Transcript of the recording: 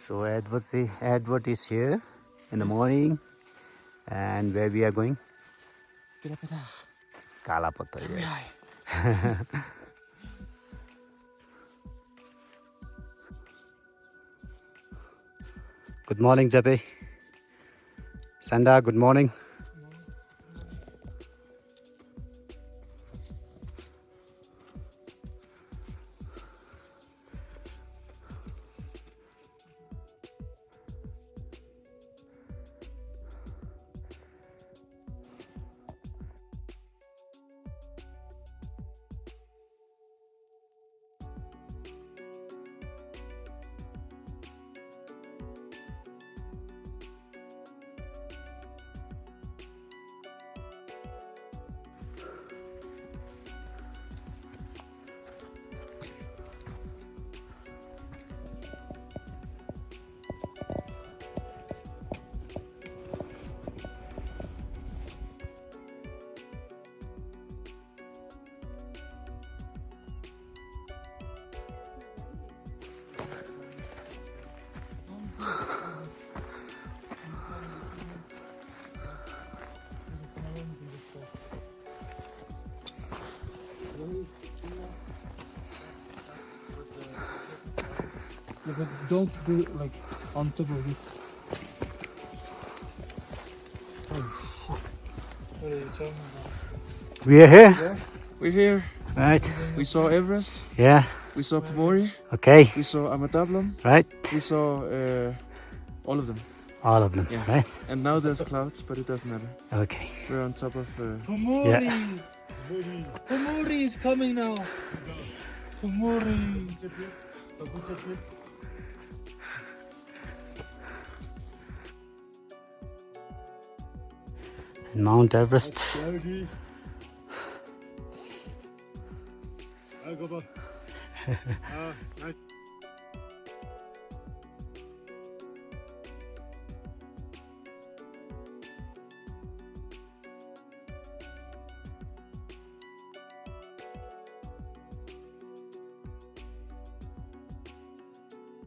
So Edward is here in the morning, and where we are going? Kalapathar. Kalapathar, yes. Good morning, Jeppe. Sanda, good morning. Yeah, but don't do it like on top of this. Oh shit. What are you talking about? We are here? Yeah, we're here. Right. We saw Everest. Yeah. We saw Pumori. Okay. We saw Amatablam. Right. We saw all of them. All of them. Yeah. Right. And now there's clouds, but it doesn't matter. Okay. We're on top of... Pumori! Yeah. Pumori is coming now! Pumori! Mount Everest. Nice.